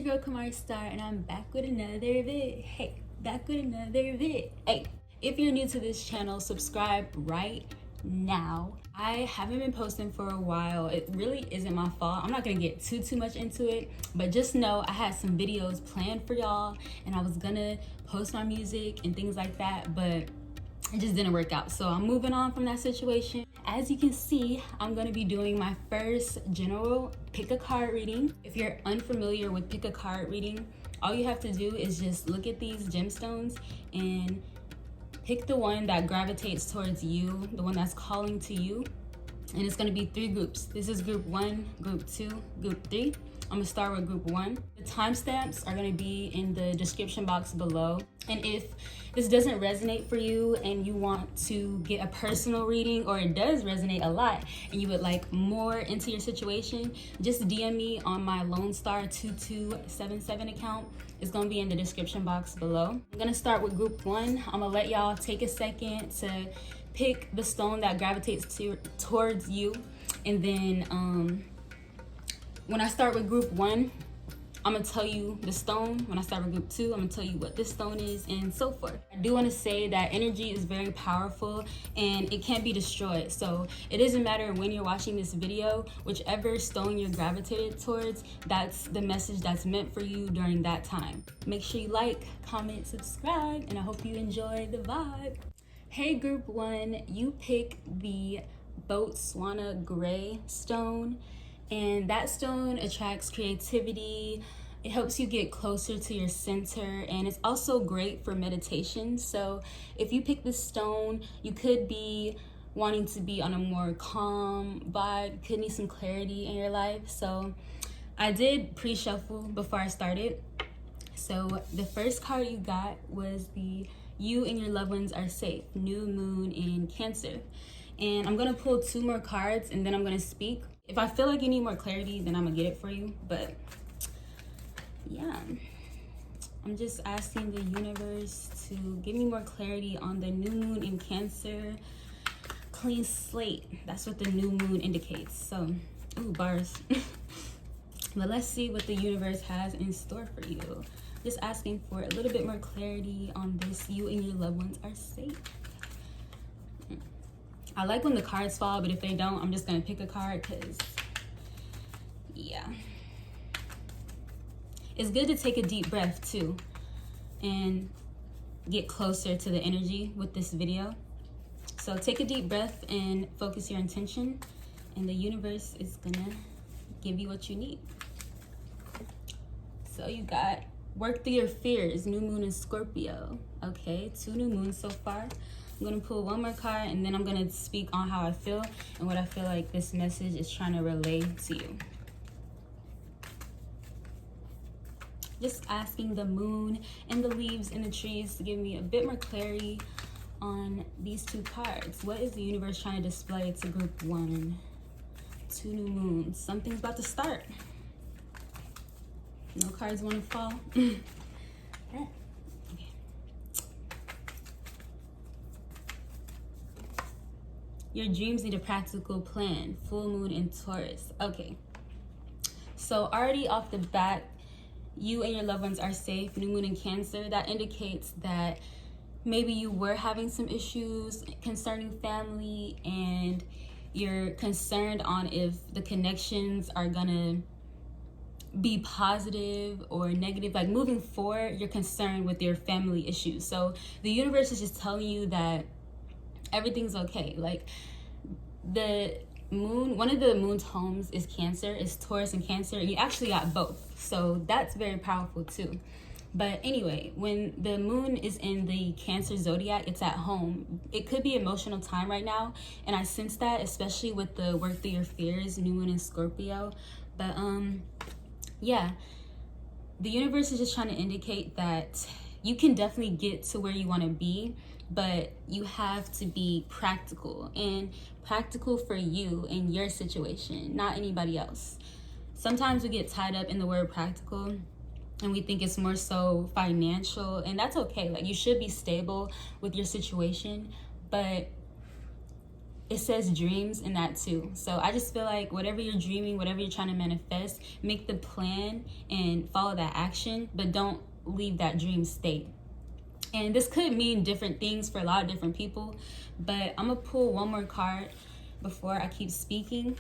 your girl Kamarithouu, and I'm back with another vid. Hey, back with another vid. Hey, if you're new to this channel, subscribe right now. I haven't been posting for a while. It really isn't my fault. I'm not gonna get too much into it, but just know I had some videos planned for y'all, and I was gonna post my music and things like that, but it just didn't work out. So I'm moving on from that situation. As you can see, I'm gonna be doing my first general pick a card reading. If you're unfamiliar with pick a card reading, all you have to do is just look at these gemstones and pick the one that gravitates towards you, the one that's calling to you. And it's gonna be 3 groups. This is group 1, group 2, group 3. I'm gonna start with group 1. The timestamps are gonna be in the description box below. And if this doesn't resonate for you and you want to get a personal reading, or it does resonate a lot and you would like more into your situation, just DM me on my Lone Star 2277 account. It's gonna be in the description box below. I'm gonna start with group 1. I'm gonna let y'all take a second to pick the stone that gravitates towards you, and then when I start with group 1, I'm gonna tell you the stone. When I start with group 2, I'm gonna tell you what this stone is, and so forth. I do want to say that energy is very powerful and it can't be destroyed. So it doesn't matter when you're watching this video, whichever stone you're gravitated towards, that's the message that's meant for you during that time. Make sure you like, comment, subscribe, and I hope you enjoy the vibe. Hey group 1, you pick the Botswana Gray stone. And that stone attracts creativity. It helps you get closer to your center, and it's also great for meditation. So if you pick this stone, you could be wanting to be on a more calm vibe, could need some clarity in your life. So I did pre-shuffle before I started. So the first card you got was the You and Your Loved Ones Are Safe, New Moon in Cancer. And I'm gonna pull 2 more cards and then I'm gonna speak. If I feel like you need more clarity, then I'm gonna get it for you. But yeah, I'm just asking the universe to give me more clarity on the new moon in Cancer. Clean slate, that's what the new moon indicates. So, ooh, bars. But let's see what the universe has in store for you. Just asking for a little bit more clarity on this. You and your loved ones are safe. I like when the cards fall, but if they don't, I'm just gonna pick a card because, yeah. It's good to take a deep breath too and get closer to the energy with this video. So take a deep breath and focus your intention, and the universe is gonna give you what you need. So you got work through your fears, new moon in Scorpio. Okay, 2 new moons so far. I'm gonna pull 1 more card and then I'm gonna speak on how I feel and what I feel like this message is trying to relay to you. Just asking the moon and the leaves in the trees to give me a bit more clarity on these 2 cards. What is the universe trying to display to group 1? 2 new moons. Something's about to start. No cards want to fall. Yeah. Your dreams need a practical plan. Full moon in Taurus. Okay. So already off the bat, you and your loved ones are safe. New moon in Cancer. That indicates that maybe you were having some issues concerning family and you're concerned on if the connections are gonna be positive or negative. Like moving forward, you're concerned with your family issues. So the universe is just telling you that everything's okay. Like the moon, one of the moon's homes is Cancer, is Taurus and Cancer. You actually got both, so that's very powerful too. But anyway, when the moon is in the Cancer zodiac, it's at home. It could be emotional time right now, and I sense that, especially with the work through your fears, new moon in Scorpio. But yeah, the universe is just trying to indicate that you can definitely get to where you want to be, but you have to be practical, and practical for you and your situation, not anybody else. Sometimes we get tied up in the word practical and we think it's more so financial, and that's okay. Like you should be stable with your situation, but it says dreams in that too. So I just feel like whatever you're dreaming, whatever you're trying to manifest, make the plan and follow that action, but don't leave that dream state. And this could mean different things for a lot of different people, but I'm gonna pull one more card before I keep speaking,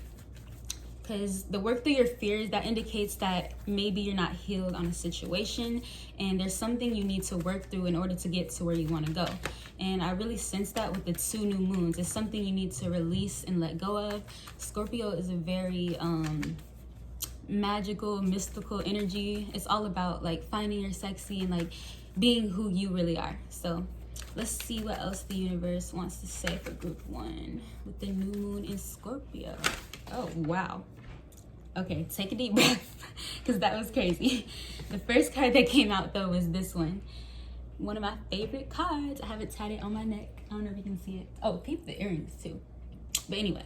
because the work through your fears, that indicates that maybe you're not healed on a situation and there's something you need to work through in order to get to where you want to go. And I really sense that with the 2 new moons. It's something you need to release and let go of. Scorpio is a very magical, mystical energy. It's all about like finding your sexy and like being who you really are. So let's see what else the universe wants to say for group 1 with the new moon in Scorpio. Oh, wow. Okay, take a deep breath, because that was crazy. The first card that came out, though, was this one. One of my favorite cards. I have it tatted on my neck. I don't know if you can see it. Oh, peep the earrings, too. But anyway,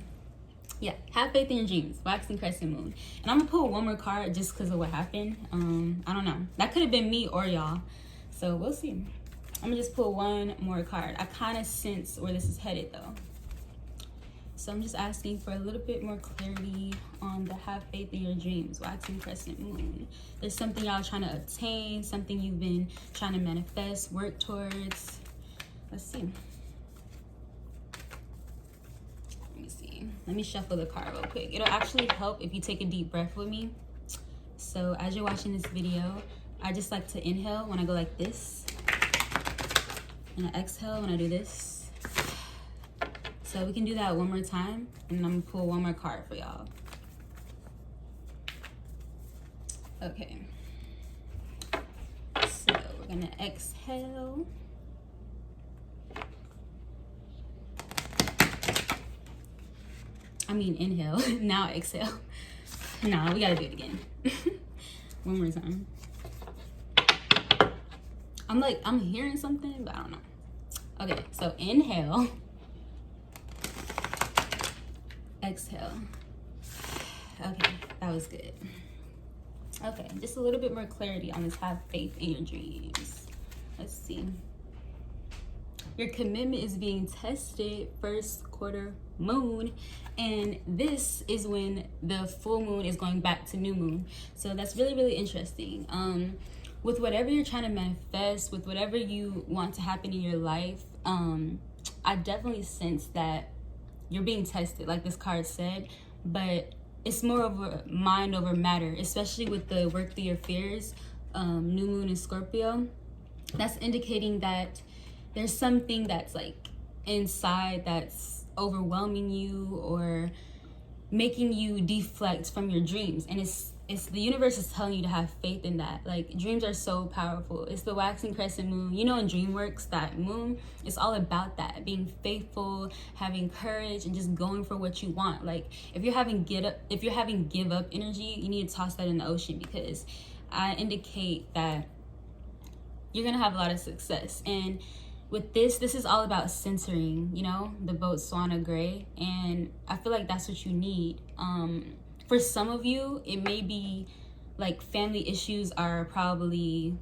yeah, have faith in your dreams. Waxing crescent moon. And I'm going to pull one more card just because of what happened. I don't know. That could have been me or y'all. So we'll see. I'm going to just pull one more card. I kind of sense where this is headed, though. So I'm just asking for a little bit more clarity on the have faith in your dreams, waxing crescent moon. There's something y'all trying to obtain, something you've been trying to manifest, work towards. Let's see. Let me see. Let me shuffle the card real quick. It'll actually help if you take a deep breath with me. So as you're watching this video, I just like to inhale when I go like this. And I exhale when I do this. So we can do that one more time, and I'm gonna pull one more card for y'all. Okay. So we're gonna exhale. I mean inhale, now exhale. No, we gotta do it again. One more time. I'm hearing something, but I don't know. Okay, so inhale. Exhale. Okay, that was good. Okay, just a little bit more clarity on this have faith in your dreams. Let's see. Your commitment is being tested, first quarter moon, and this is when the full moon is going back to new moon. So that's really, really interesting. With whatever you're trying to manifest, with whatever you want to happen in your life, I definitely sense that you're being tested, like this card said, but it's more of a mind over matter, especially with the work through your fears, new moon in Scorpio. That's indicating that there's something that's like inside that's overwhelming you or making you deflect from your dreams. And it's the universe is telling you to have faith in that. Like, dreams are so powerful. It's the waxing crescent moon. You know, in DreamWorks, that moon, it's all about that, being faithful, having courage, and just going for what you want. Like, if you're having give up energy, you need to toss that in the ocean, because I indicate that you're gonna have a lot of success. And with this is all about centering, you know, the Botswana gray, and I feel like that's what you need. For some of you, it may be like family issues are probably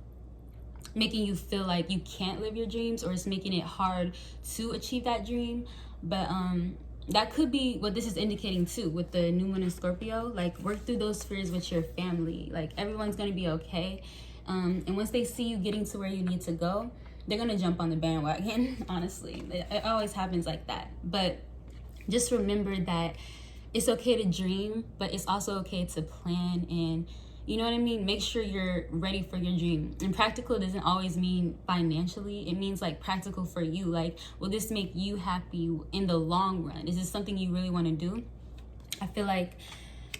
making you feel like you can't live your dreams, or it's making it hard to achieve that dream. But that could be what this is indicating too with the new moon in Scorpio. Like, work through those fears with your family. Like, everyone's gonna be okay. And once they see you getting to where you need to go, they're gonna jump on the bandwagon. Honestly, it always happens like that. But just remember that it's okay to dream, but it's also okay to plan, and you know what I mean? Make sure you're ready for your dream. And practical doesn't always mean financially. It means like practical for you. Like, will this make you happy in the long run? Is this something you really want to do? I feel like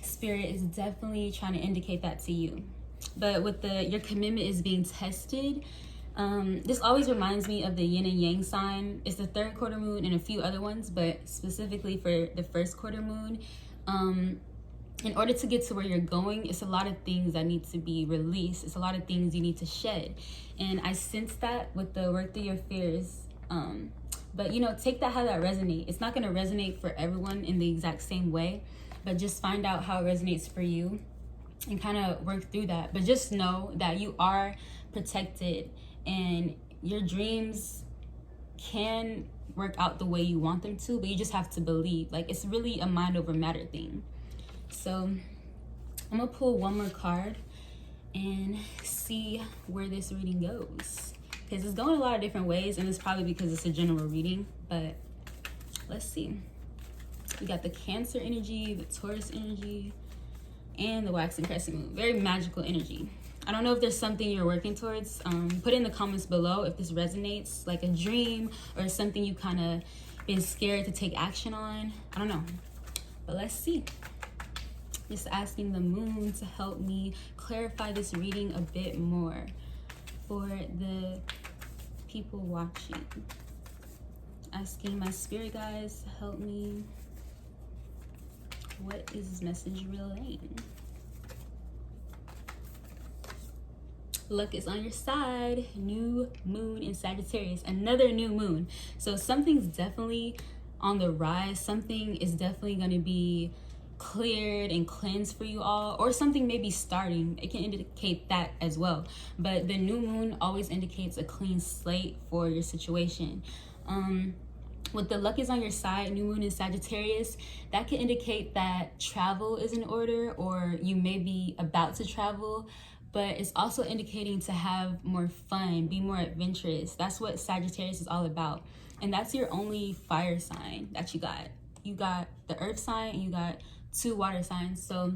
Spirit is definitely trying to indicate that to you. But with your commitment is being tested, this always reminds me of the yin and yang sign. It's the third quarter moon and a few other ones, but specifically for the first quarter moon, in order to get to where you're going, it's a lot of things that need to be released. It's a lot of things you need to shed. And I sense that with the work through your fears. But, you know, take that how that resonates. It's not going to resonate for everyone in the exact same way, but just find out how it resonates for you and kind of work through that. But just know that you are protected, and your dreams can work out the way you want them to, but you just have to believe. Like, it's really a mind over matter thing. So I'm gonna pull one more card and see where this reading goes, because it's going a lot of different ways, and it's probably because it's a general reading, but let's see. We got the Cancer energy, the Taurus energy, and the waxing crescent moon. Very magical energy. I don't know if there's something you're working towards. Put in the comments below if this resonates, like a dream or something you kind of been scared to take action on. I don't know, but let's see. Just asking the moon to help me clarify this reading a bit more for the people watching. Asking my spirit guides to help me. What is this message relaying? Luck is on your side. New moon in Sagittarius. Another new moon. So something's definitely on the rise. Something is definitely going to be cleared and cleansed for you all, or something may be starting. It can indicate that as well, but the new moon always indicates a clean slate for your situation. With the luck is on your side, new moon in Sagittarius, that can indicate that travel is in order, or you may be about to travel, but it's also indicating to have more fun, be more adventurous. That's what Sagittarius is all about. And that's your only fire sign that you got. You got the earth sign and you got 2 water signs. So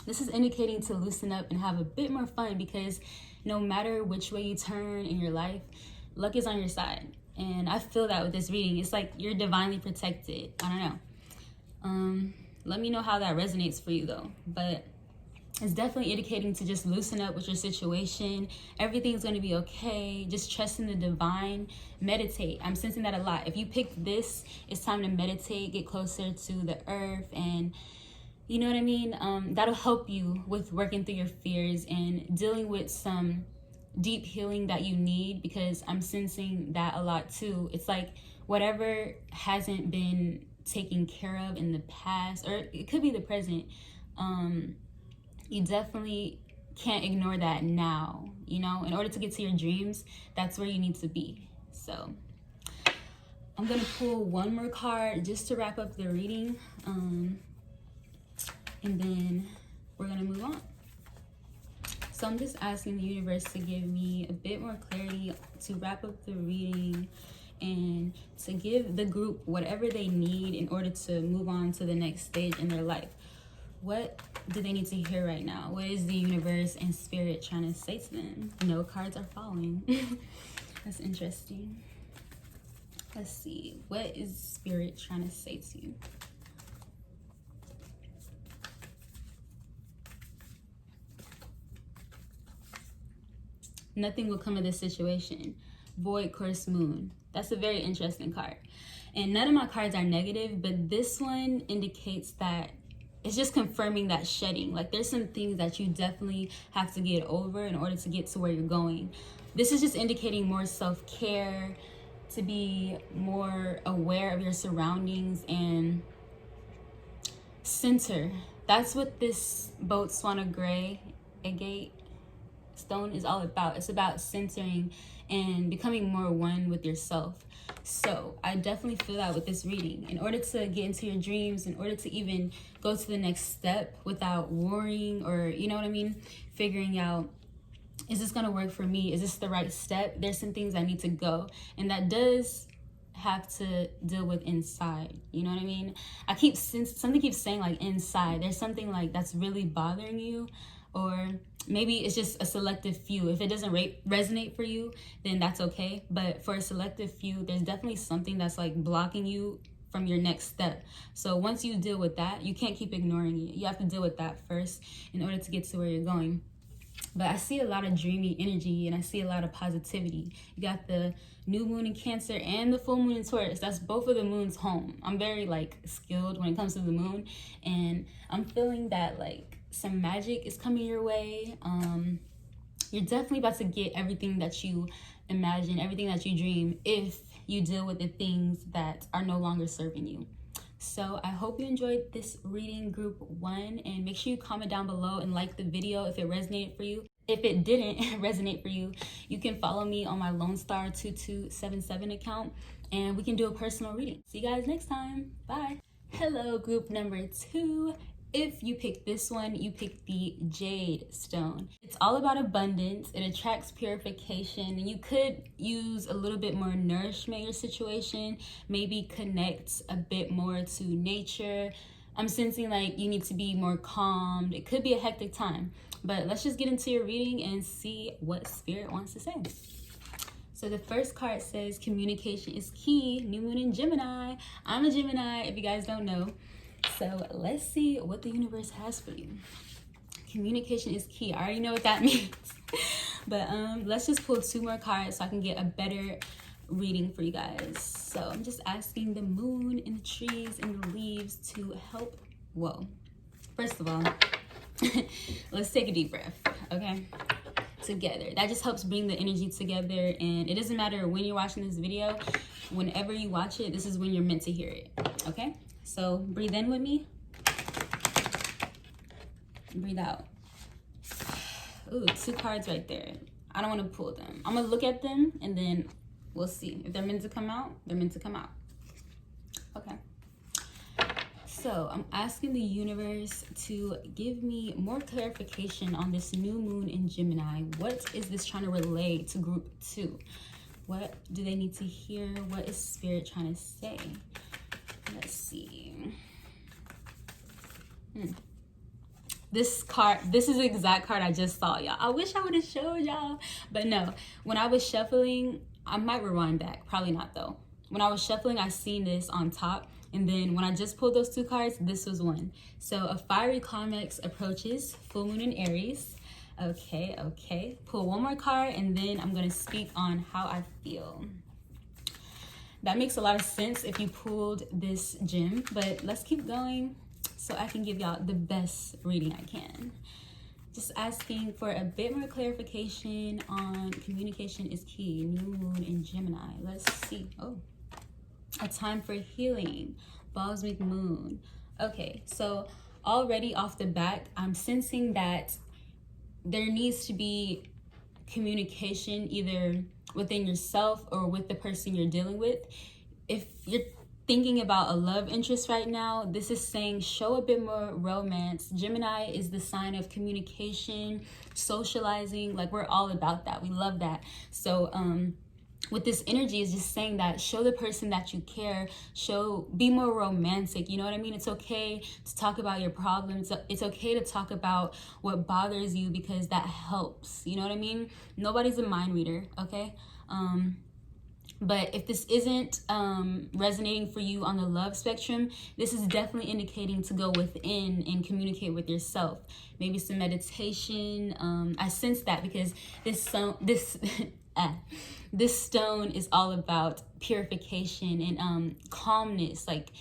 this is indicating to loosen up and have a bit more fun, because no matter which way you turn in your life, luck is on your side. And I feel that with this reading. It's like you're divinely protected. I don't know. Let me know how that resonates for you though. But it's definitely indicating to just loosen up with your situation. Everything's going to be okay. Just trust in the divine. Meditate. I'm sensing that a lot. If you picked this, it's time to meditate, get closer to the earth, and you know what I mean? That'll help you with working through your fears and dealing with some deep healing that you need, because I'm sensing that a lot too. It's like whatever hasn't been taken care of in the past, or it could be the present, you definitely can't ignore that now. You know, in order to get to your dreams, that's where you need to be. So I'm gonna pull one more card just to wrap up the reading, and then we're gonna move on. So I'm just asking the universe to give me a bit more clarity to wrap up the reading, and to give the group whatever they need in order to move on to the next stage in their life. What do they need to hear right now? What is the universe and spirit trying to say to them? No cards are falling. That's interesting. Let's see. What is spirit trying to say to you? Nothing will come of this situation. Void course moon. That's a very interesting card. And none of my cards are negative, but this one indicates that it's just confirming that shedding. Like, there's some things that you definitely have to get over in order to get to where you're going. This is just indicating more self-care, to be more aware of your surroundings and center. That's what this Botswana gray agate stone is all about. It's about centering and becoming more one with yourself. So I definitely feel that with this reading. In order to get into your dreams, in order to even go to the next step without worrying, or you know what I mean, figuring out, is this gonna work for me? Is this the right step? There's some things I need to go, and that does have to deal with inside. You know what I mean? Something keeps saying like inside. There's something like that's really bothering you, or maybe it's just a selective few. If it doesn't resonate for you, then that's okay. But for a selective few, there's definitely something that's like blocking you from your next step. So once you deal with that, you can't keep ignoring it. You have to deal with that first in order to get to where you're going. But I see a lot of dreamy energy, and I see a lot of positivity. You got the new moon in Cancer and the full moon in Taurus. That's both of the moons home. I'm very like skilled when it comes to the moon, and I'm feeling that like some magic is coming your way. You're definitely about to get everything that you imagine, everything that you dream, if you deal with the things that are no longer serving you. So I hope you enjoyed this reading, group 1, and make sure you comment down below and like the video if it resonated for you. If it didn't resonate for you, you can follow me on my Lone Star 2277 account and we can do a personal reading. See you guys next time. Bye. Hello, group number 2. If you pick this one, you pick the Jade Stone. It's all about abundance. It attracts purification, and you could use a little bit more nourishment in your situation, maybe connect a bit more to nature. I'm sensing like you need to be more calmed. It could be a hectic time, but let's just get into your reading and see what Spirit wants to say. So the first card says communication is key, new moon in Gemini. I'm a Gemini, if you guys don't know. So let's see what the universe has for you. Communication is key. I already know what that means. But let's just pull 2 more cards so I can get a better reading for you guys. So I'm just asking the moon and the trees and the leaves to help. Whoa. First of all, let's take a deep breath, okay? Together. That just helps bring the energy together, and it doesn't matter when you're watching this video. Whenever you watch it, this is when you're meant to hear it, okay? So breathe in with me. Breathe out. Ooh, 2 cards right there. I don't want to pull them. I'm going to look at them and then we'll see. If they're meant to come out, they're meant to come out. Okay. So I'm asking the universe to give me more clarification on this new moon in Gemini. What is this trying to relay to group 2? What do they need to hear? What is Spirit trying to say? Let's see. This is the exact card I just saw, y'all. I wish I would have showed y'all, but no. When I was shuffling, I might rewind back. Probably not though. When I was shuffling, I seen this on top. And then when I just pulled those 2 cards, this was one. So a fiery climax approaches, full moon in Aries. Okay. Pull 1 more card and then I'm going to speak on how I feel. That makes a lot of sense if you pulled this gem, but let's keep going so I can give y'all the best reading I can. Just asking for a bit more clarification on communication is key, new moon in Gemini. Let's see. Oh, a time for healing, Balsamic Moon. Okay, so already off the bat, I'm sensing that there needs to be communication either within yourself or with the person you're dealing with. If you're thinking about a love interest right now, this is saying show a bit more romance. Gemini is the sign of communication, socializing. Like, we're all about that. We love that. So with this energy is just saying that show the person that you care, be more romantic. You know what I mean? It's okay to talk about your problems. It's okay to talk about what bothers you because that helps. You know what I mean? Nobody's a mind reader, okay? But if this isn't resonating for you on the love spectrum, this is definitely indicating to go within and communicate with yourself. Maybe some meditation. I sense that because this stone is all about purification and calmness, like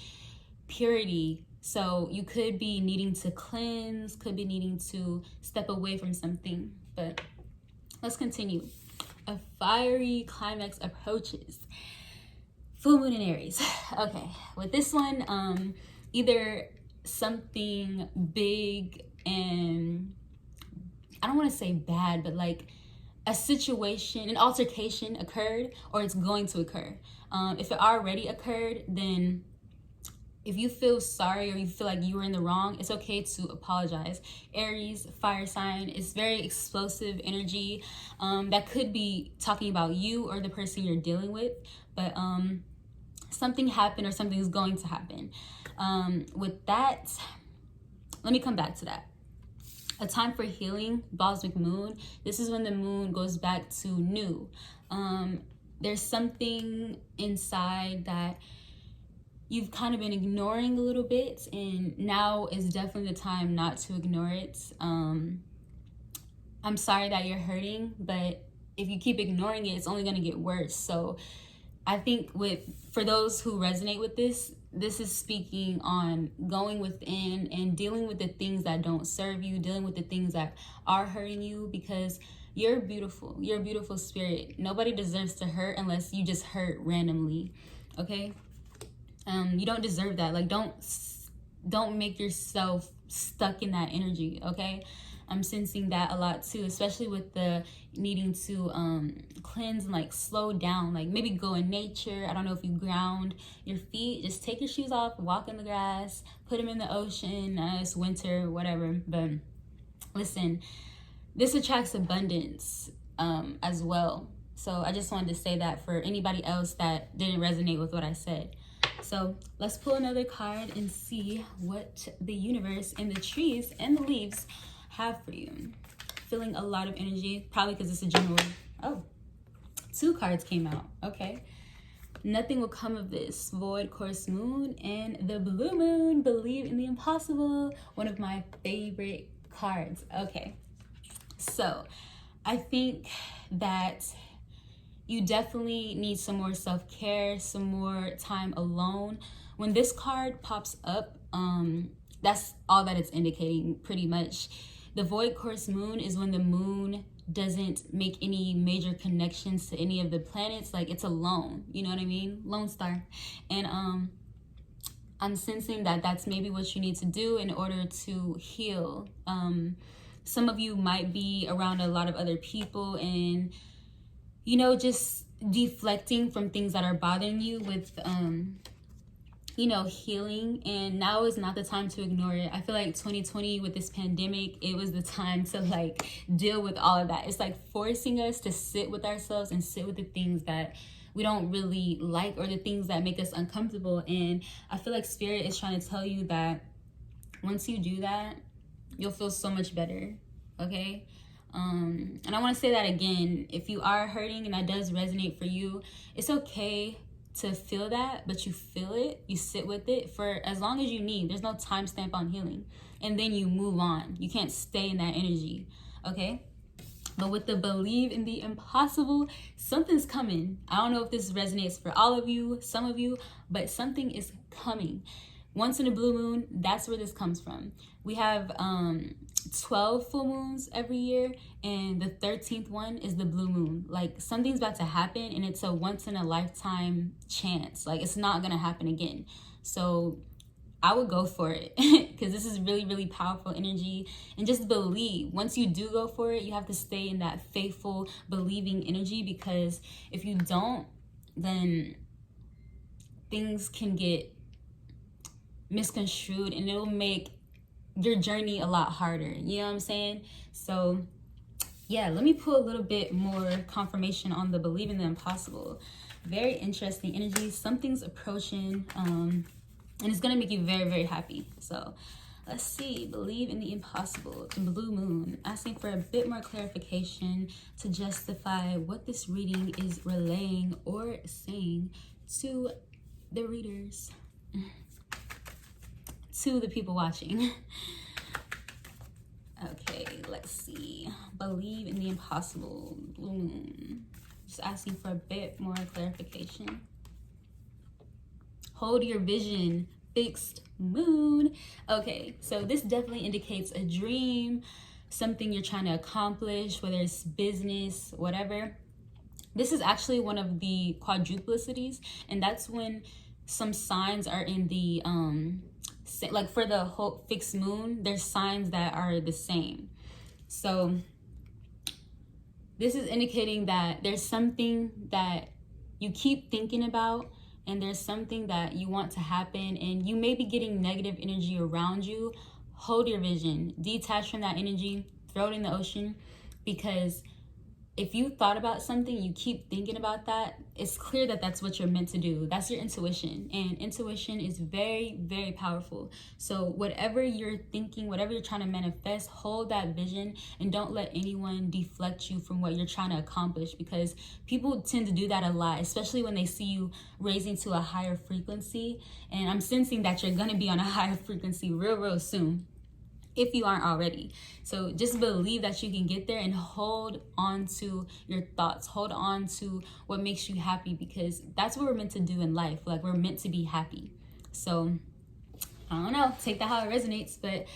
purity. So you could be needing to cleanse, could be needing to step away from something. But let's continue. A fiery climax approaches, full moon in Aries. Okay, with this one, either something big and I don't want to say bad, but like a situation, an altercation occurred, or it's going to occur. If it already occurred, then if you feel sorry or you feel like you were in the wrong, it's okay to apologize. Aries, fire sign, is very explosive energy. That could be talking about you or the person you're dealing with, but something happened or something is going to happen. With that, let me come back to that. A time for healing, Balsamic Moon. This is when the moon goes back to new. There's something inside that you've kind of been ignoring a little bit, and now is definitely the time not to ignore it. I'm sorry that you're hurting, but if you keep ignoring it, it's only going to get worse. So I think for those who resonate with this is speaking on going within and dealing with the things that don't serve you, dealing with the things that are hurting you, because you're beautiful. You're a beautiful spirit. Nobody deserves to hurt unless you just hurt randomly, okay? You don't deserve that. Like, don't make yourself stuck in that energy, okay? I'm sensing that a lot too, especially with the needing to cleanse and like slow down, like maybe go in nature. I don't know if you ground your feet, just take your shoes off, walk in the grass, put them in the ocean. It's winter, whatever. But listen, this attracts abundance as well. So I just wanted to say that for anybody else that didn't resonate with what I said. So let's pull another card and see what the universe and the trees and the leaves have for you. Feeling a lot of energy, probably because it's a general. Oh, 2 cards came out. Okay. Nothing will come of this. Void, course, moon, and the blue moon. Believe in the impossible. One of my favorite cards. Okay. So I think that you definitely need some more self-care, some more time alone. When this card pops up, that's all that it's indicating pretty much. The void course moon is when the moon doesn't make any major connections to any of the planets. Like, it's alone, you know what I mean? Lone star. And I'm sensing that that's maybe what you need to do in order to heal. Some of you might be around a lot of other people and, you know, just deflecting from things that are bothering you with, you know, healing. And now is not the time to ignore it. I feel like 2020 with this pandemic, it was the time to like deal with all of that. It's like forcing us to sit with ourselves and sit with the things that we don't really like or the things that make us uncomfortable. And I feel like Spirit is trying to tell you that once you do that, you'll feel so much better. Okay. And I want to say that again, if you are hurting and that does resonate for you, it's okay to feel that, but you feel it, you sit with it for as long as you need. There's no timestamp on healing, and then you move on. You can't stay in that energy. Okay. But with the believe in the impossible, something's coming. I don't know if this resonates for all of you, some of you, but something is coming. Once in a blue moon, that's where this comes from. We have 12 full moons every year, and the 13th one is the blue moon. Like, something's about to happen, and it's a once in a lifetime chance. Like, it's not gonna happen again. So I would go for it because this is really, really powerful energy. And just believe. Once you do go for it, you have to stay in that faithful, believing energy, because if you don't, then things can get misconstrued and it'll make your journey a lot harder. You know what I'm saying? So yeah, let me pull a little bit more confirmation on the believe in the impossible. Very interesting energy. Something's approaching, and it's gonna make you very, very happy. So let's see. Believe in the impossible. The blue moon, asking for a bit more clarification to justify what this reading is relaying or saying to the readers, to the people watching. Okay, let's see. Believe in the impossible. Blue moon. Just asking for a bit more clarification. Hold your vision. Fixed moon. Okay, so this definitely indicates a dream, something you're trying to accomplish, whether it's business, whatever. This is actually one of the quadruplicities, and that's when some signs are in the like for the whole fixed moon, there's signs that are the same. So this is indicating that there's something that you keep thinking about, and there's something that you want to happen, and you may be getting negative energy around you. Hold your vision, detach from that energy, throw it in the ocean, because if you thought about something, you keep thinking about that, it's clear that that's what you're meant to do. That's your intuition, and intuition is very, very powerful. So whatever you're thinking, whatever you're trying to manifest, hold that vision and don't let anyone deflect you from what you're trying to accomplish, because people tend to do that a lot, especially when they see you raising to a higher frequency. And I'm sensing that you're going to be on a higher frequency real soon, if you aren't already. So just believe that you can get there, and hold on to your thoughts. Hold on to what makes you happy, because that's what we're meant to do in life. Like, we're meant to be happy. So I don't know, take that how it resonates, but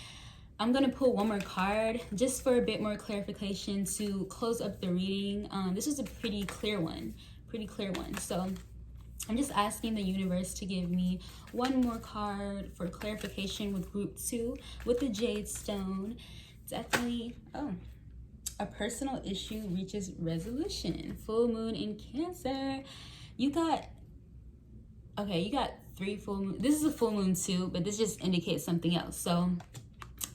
I'm gonna pull one more card just for a bit more clarification to close up the reading. This is a pretty clear one. So I'm just asking the universe to give me one more card for clarification with group 2 with the Jade Stone. definitely, oh, a personal issue reaches resolution. Full moon in Cancer. You got 3 full moon. This is a full moon too, but this just indicates something else. So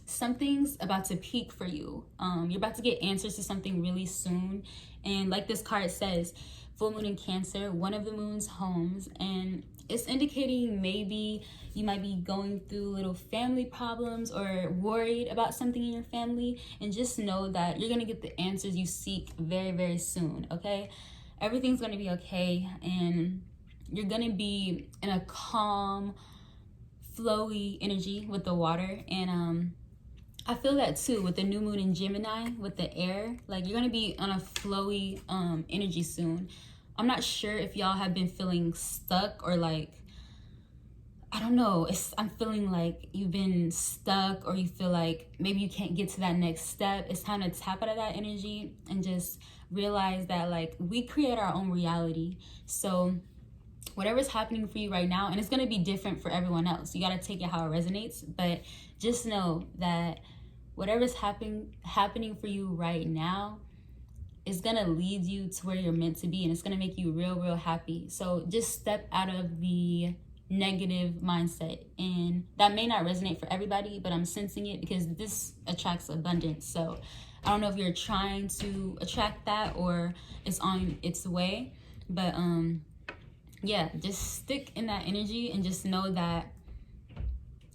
something's about to peak for you. You're about to get answers to something really soon. And like this card says, full moon in Cancer, one of the moon's homes, and it's indicating maybe you might be going through little family problems or worried about something in your family, and just know that you're going to get the answers you seek very, very soon, okay? Everything's going to be okay, and you're going to be in a calm, flowy energy with the water. And I feel that too with the new moon in Gemini, with the air. Like, you're going to be on a flowy energy soon. I'm not sure if y'all have been feeling stuck or like, I don't know, I'm feeling like you've been stuck, or you feel like maybe you can't get to that next step. It's time to tap out of that energy and just realize that, like, we create our own reality. So whatever's happening for you right now, and it's going to be different for everyone else, you got to take it how it resonates, but just know that whatever's happening for you right now is going to lead you to where you're meant to be, and it's going to make you real, real happy. So just step out of the negative mindset, and that may not resonate for everybody, but I'm sensing it because this attracts abundance. So I don't know if you're trying to attract that or it's on its way, but yeah, just stick in that energy and just know that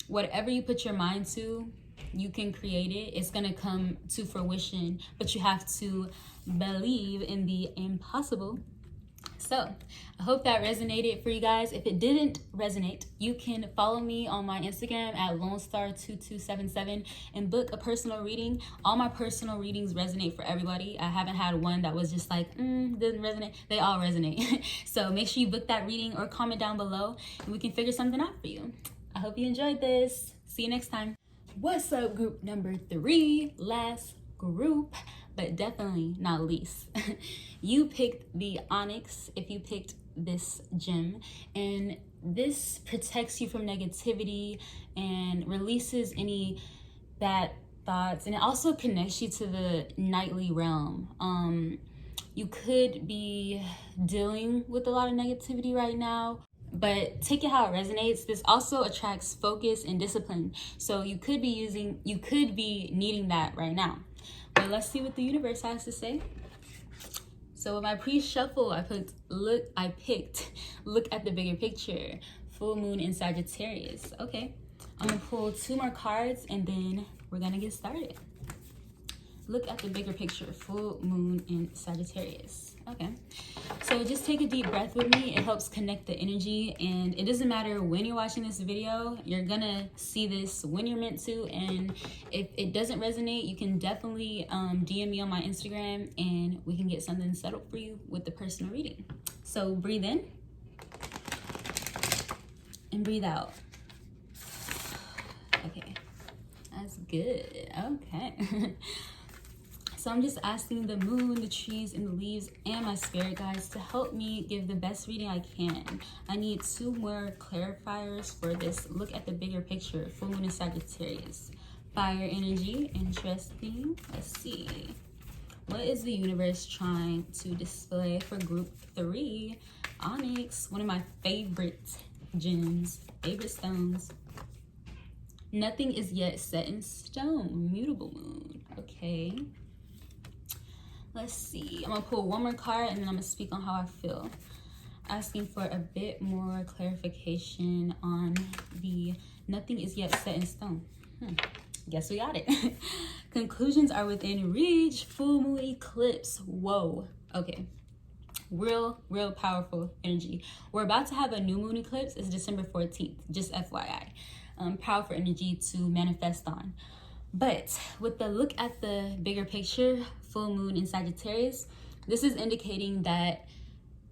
whatever you put your mind to, you can create it. It's gonna come to fruition, but you have to believe in the impossible. So I hope that resonated for you guys. If it didn't resonate, you can follow me on my Instagram at LoneStar2277 and book a personal reading. All my personal readings resonate for everybody. I haven't had one that was just like, doesn't resonate. They all resonate. So make sure you book that reading or comment down below and we can figure something out for you. I hope you enjoyed this. See you next time. What's up, group number 3, last group, but definitely not least. You picked the onyx if you picked this gem, and this protects you from negativity and releases any bad thoughts, and it also connects you to the nightly realm. You could be dealing with a lot of negativity right now, but take it how it resonates. This also attracts focus and discipline, so you could be needing that right now. But let's see what the universe has to say. So with my pre-shuffle, I picked look at the bigger picture, full moon in Sagittarius. Okay, I'm gonna pull 2 more cards and then we're gonna get started. Look at the bigger picture, full moon in Sagittarius. Okay, so just take a deep breath with me. It helps connect the energy, and it doesn't matter when you're watching this video, you're gonna see this when you're meant to. And if it doesn't resonate, you can definitely DM me on my Instagram and we can get something settled for you with the personal reading. So breathe in and breathe out. Okay, that's good. Okay. So I'm just asking the moon, the trees, and the leaves, and my spirit guides to help me give the best reading I can. I need 2 more clarifiers for this. Look at the bigger picture, full moon in Sagittarius. Fire energy, interesting. Let's see. What is the universe trying to display for group 3? Onyx, one of my favorite gems, favorite stones. Nothing is yet set in stone. Mutable moon. Okay. Let's see. I'm gonna pull 1 more card and then I'm gonna speak on how I feel. Asking for a bit more clarification on the nothing is yet set in stone. Guess we got it. Conclusions are within reach. Full moon eclipse. Whoa. Okay. Real powerful energy. We're about to have a new moon eclipse. It's December 14th. Just FYI. Powerful energy to manifest on. But with the look at the bigger picture, full moon in Sagittarius, this is indicating that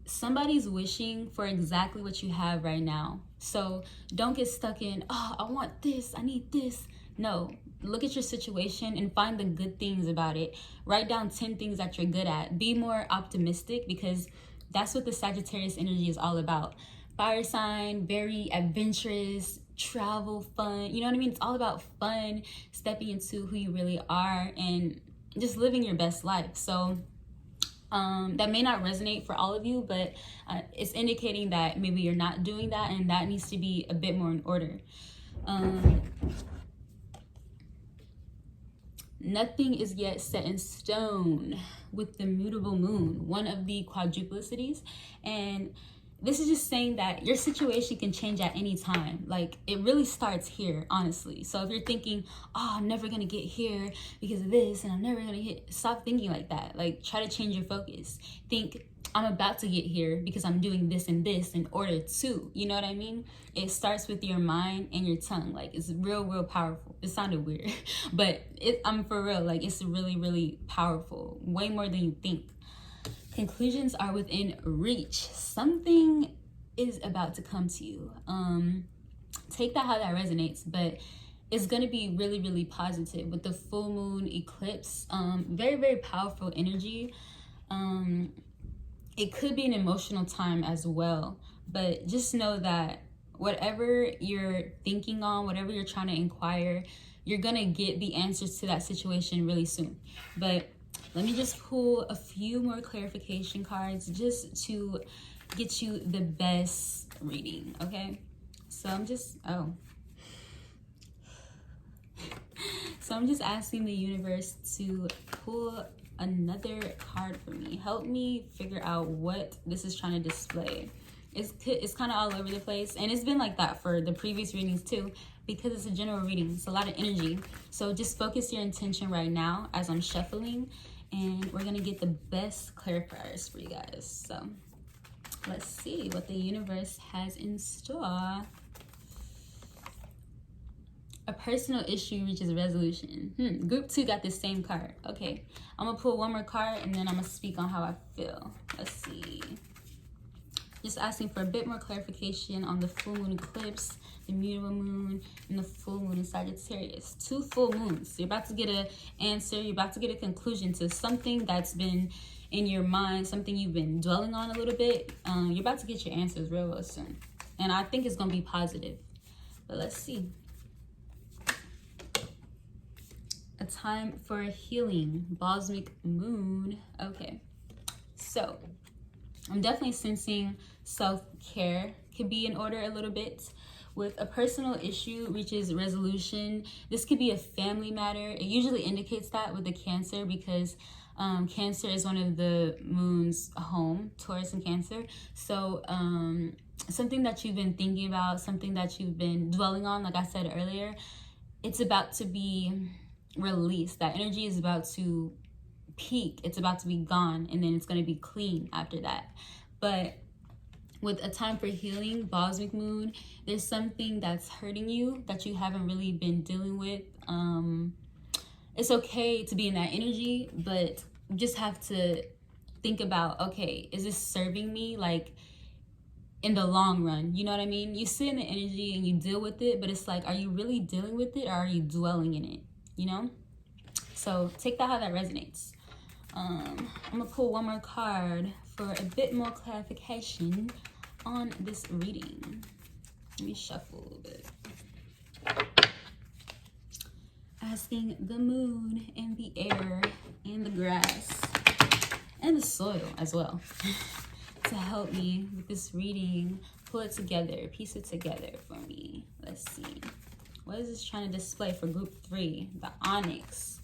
somebody's wishing for exactly what you have right now. So don't get stuck in, oh, I want this, I need this. No, look at your situation and find the good things about it. Write down 10 things that you're good at. Be more optimistic, because that's what the Sagittarius energy is all about. Fire sign, very adventurous, travel, fun, you know what I mean? It's all about fun, stepping into who you really are and just living your best life. So that may not resonate for all of you, but it's indicating that maybe you're not doing that, and that needs to be a bit more in order. Nothing is yet set in stone with the mutable moon, one of the quadruplicities. And this is just saying that your situation can change at any time. Like, it really starts here, honestly. So if you're thinking, oh, I'm never gonna get here because of this, and I'm never gonna hit, stop thinking like that. Like, try to change your focus. Think, I'm about to get here because I'm doing this and this in order to, you know what I mean? It starts with your mind and your tongue. Like, it's real powerful. It sounded weird, but I'm for real. Like, it's really powerful, way more than you think. Conclusions are within reach. Something is about to come to you. Take that how that resonates, but it's going to be really positive with the full moon eclipse. Very powerful energy. It could be an emotional time as well, but just know that whatever you're thinking on, whatever you're trying to inquire, you're gonna get the answers to that situation really soon. But let me just pull a few more clarification cards just to get you the best reading, okay? So I'm just asking the universe to pull another card for me. Help me figure out what this is trying to display. It's kind of all over the place, and it's been like that for the previous readings too, because it's a general reading. It's a lot of energy. So just focus your intention right now as I'm shuffling, and we're gonna get the best clarifiers for you guys. So let's see what the universe has in store. A personal issue reaches resolution. Group 2 got the same card. Okay, I'm gonna pull one more card and then I'm gonna speak on how I feel. Let's see. Just asking for a bit more clarification on the full moon eclipse, the mutable moon, and the full moon in Sagittarius. 2 full moons. You're about to get an answer. You're about to get a conclusion to something that's been in your mind, something you've been dwelling on a little bit. You're about to get your answers real soon. And I think it's gonna be positive. But let's see. A time for healing, Balsamic Moon. Okay, so I'm definitely sensing self-care could be in order a little bit. With a personal issue reaches resolution, this could be a family matter. It usually indicates that with the Cancer, because Cancer is one of the moon's home, Taurus and Cancer. So something that you've been thinking about, something that you've been dwelling on, like I said earlier, it's about to be released. That energy is about to peak. It's about to be gone, and then it's going to be clean after that. But with a time for healing, Balsamic Moon, there's something that's hurting you that you haven't really been dealing with. It's okay to be in that energy, but you just have to think about, okay, is this serving me, like, in the long run? You know what I mean? You sit in the energy and you deal with it, but it's like, are you really dealing with it, or are you dwelling in it? You know? So take that how that resonates. I'm gonna pull one more card for a bit more clarification on this reading. Let me shuffle a little bit. Asking the moon and the air and the grass and the soil as well to help me with this reading. Pull it together, piece it together for me. Let's see. What is this trying to display for group 3? The Onyx.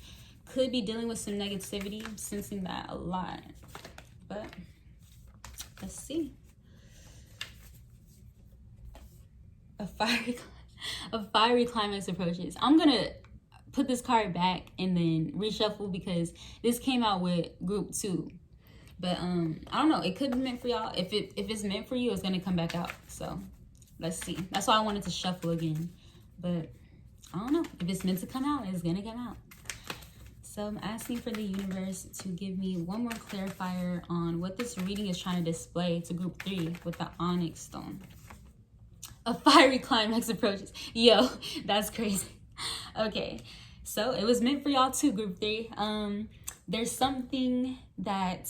Could be dealing with some negativity. I'm sensing that a lot. But let's see. A fiery climax approaches. I'm going to put this card back and then reshuffle because this came out with group 2. But I don't know. It could be meant for y'all. If it's meant for you, it's going to come back out. So let's see. That's why I wanted to shuffle again. But I don't know. If it's meant to come out, it's going to come out. So I'm asking for the universe to give me one more clarifier on what this reading is trying to display to group 3 with the Onyx stone. A fiery climax approaches. Yo, that's crazy. Okay, so it was meant for y'all too, group 3. There's something that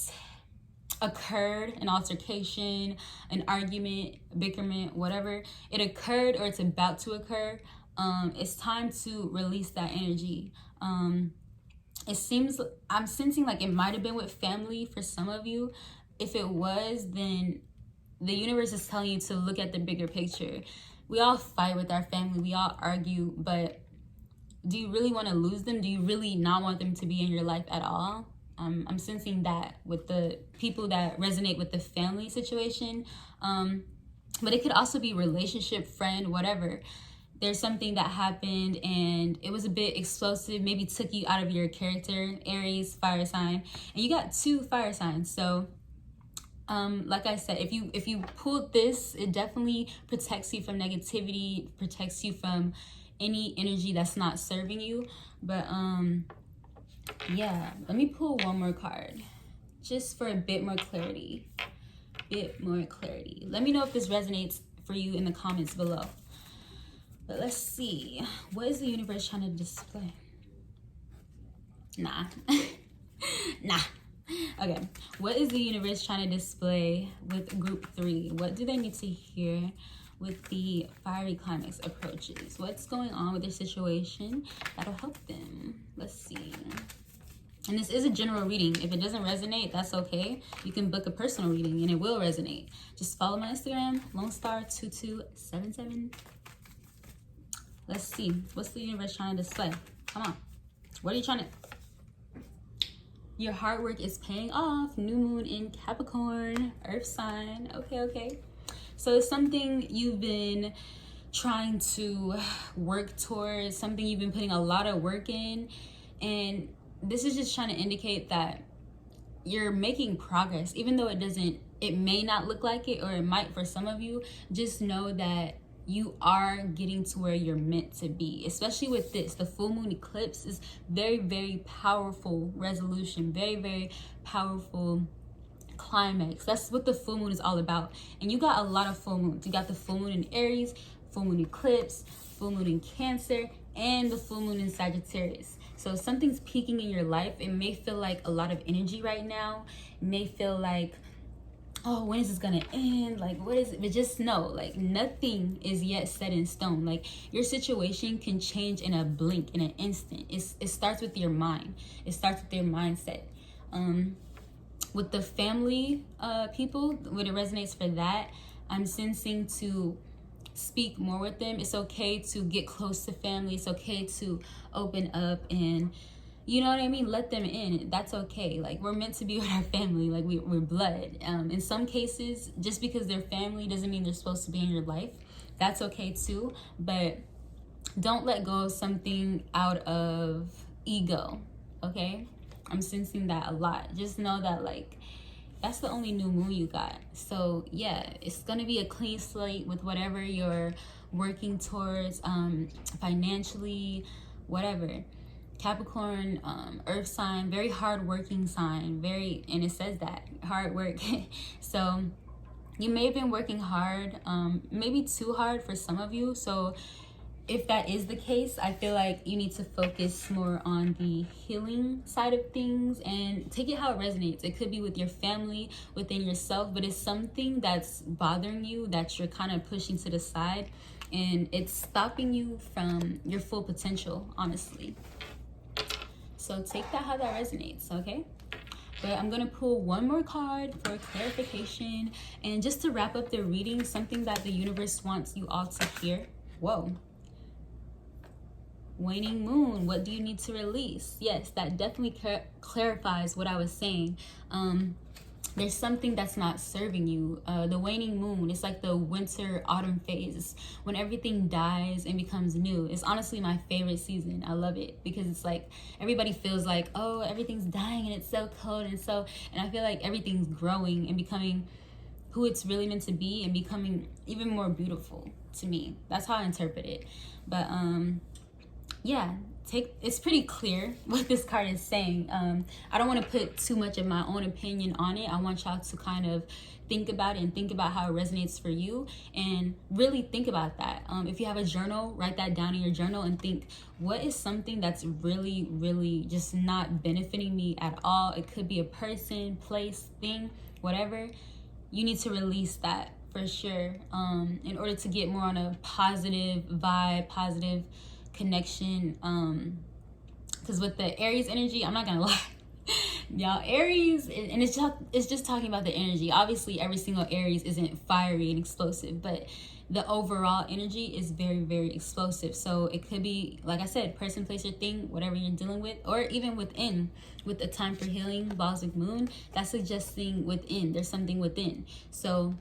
occurred, an altercation, an argument, bickerment, whatever, it occurred or it's about to occur, it's time to release that energy. It seems, I'm sensing like it might have been with family for some of you. If it was, then the universe is telling you to look at the bigger picture. We all fight with our family, we all argue, but do you really want to lose them? Do you really not want them to be in your life at all? I'm sensing that with the people that resonate with the family situation. But it could also be relationship, friend, whatever. There's something that happened and it was a bit explosive, maybe took you out of your character. Aries, fire sign, and you got 2 fire signs. So like I said, if you pulled this, it definitely protects you from negativity, protects you from any energy that's not serving you. But yeah, let me pull one more card just for a bit more clarity. Let me know if this resonates for you in the comments below. But let's see, what is the universe trying to display? Nah. Okay, what is the universe trying to display with group 3? What do they need to hear with the fiery climax approaches? What's going on with their situation that'll help them? Let's see. And this is a general reading. If it doesn't resonate, that's okay. You can book a personal reading and it will resonate. Just follow my Instagram, LoneStar2277. Let's see. What's the universe trying to display? Come on. What are you trying to... Your hard work is paying off. New moon in Capricorn, earth sign. Okay. So it's something you've been trying to work towards, something you've been putting a lot of work in. And this is just trying to indicate that you're making progress, even though it may not look like it, or it might for some of you. Just know that you are getting to where you're meant to be, especially with this. The full moon eclipse is very, very powerful resolution, very, very powerful climax. That's what the full moon is all about. And you got a lot of full moons. You got the full moon in Aries, full moon eclipse, full moon in Cancer, and the full moon in Sagittarius. So something's peaking in your life. It may feel like a lot of energy right now. It may feel like, oh, when is this gonna end? Like, what is it? But just know, like, nothing is yet set in stone. Like, your situation can change in a blink, in an instant. It starts with your mind. It starts with your mindset. With the family people, when it resonates for that, I'm sensing to speak more with them. It's okay to get close to family. It's okay to open up and, you know what I mean, let them in. That's okay. Like, we're meant to be with our family. Like, we're blood. In some cases, just because they're family doesn't mean they're supposed to be in your life. That's okay too. But don't let go of something out of ego, okay? I'm sensing that a lot. Just know that, like, that's the only new moon you got. So yeah, it's gonna be a clean slate with whatever you're working towards, financially, whatever. Capricorn, earth sign, very hard working sign, and it says that, hard work. So you may have been working hard, maybe too hard for some of you. So if that is the case, I feel like you need to focus more on the healing side of things and take it how it resonates. It could be with your family, within yourself, but it's something that's bothering you that you're kind of pushing to the side, and it's stopping you from your full potential, honestly. So take that how that resonates, okay? But I'm gonna pull one more card for clarification, and just to wrap up the reading, something that the universe wants you all to hear. Whoa. Waning moon, what do you need to release? Yes, that definitely clarifies what I was saying. There's something that's not serving you. The waning moon, it's like the winter autumn phase when everything dies and becomes new. It's honestly my favorite season. I love it because it's like everybody feels like, oh, everything's dying and it's so cold, and I feel like everything's growing and becoming who it's really meant to be and becoming even more beautiful to me. That's how I interpret it. But yeah, it's pretty clear what this card is saying. I don't want to put too much of my own opinion on it. I want y'all to kind of think about it and think about how it resonates for you, and really think about that. If you have a journal, write that down in your journal and think, what is something that's really, really just not benefiting me at all? It could be a person, place, thing. whatever, you need to release that for sure, in order to get more on a positive vibe, positive connection. Because with the Aries energy, I'm not gonna lie, y'all, Aries, and it's just talking about the energy. Obviously every single Aries isn't fiery and explosive, but the overall energy is very, very explosive. So it could be, like I said, person, place, or thing, whatever you're dealing with, or even within. With the time for healing, balls of moon, that's suggesting within. There's something within. So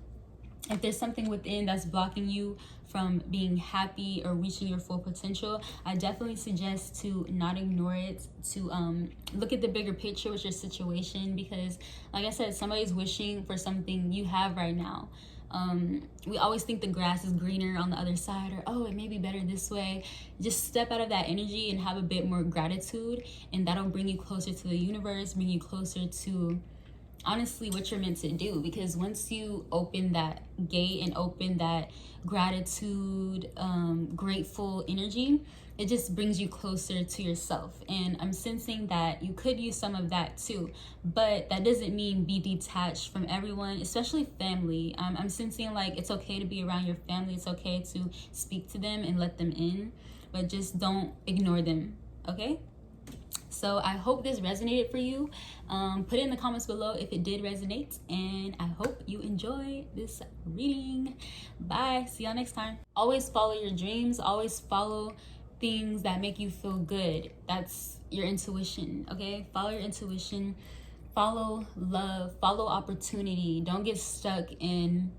if there's something within that's blocking you from being happy or reaching your full potential, I definitely suggest to not ignore it, to look at the bigger picture with your situation, because like I said, somebody's wishing for something you have right now. We always think the grass is greener on the other side, or oh, it may be better this way. Just step out of that energy and have a bit more gratitude, and that'll bring you closer to the universe, bring you closer to honestly what you're meant to do. Because once you open that gate and open that gratitude, grateful energy, it just brings you closer to yourself. And I'm sensing that you could use some of that too, but that doesn't mean be detached from everyone, especially family. I'm sensing like it's okay to be around your family, it's okay to speak to them and let them in, but just don't ignore them, okay? So I hope this resonated for you. Put it in the comments below if it did resonate, and I hope you enjoy this reading. Bye. See y'all next time. Always follow your dreams. Always follow things that make you feel good. That's your intuition, okay? Follow your intuition. Follow love. Follow opportunity. Don't get stuck in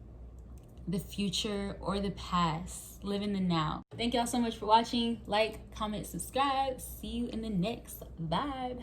the future or the past. Live in the now. Thank y'all so much for watching. Like, comment, subscribe. See you in the next vibe.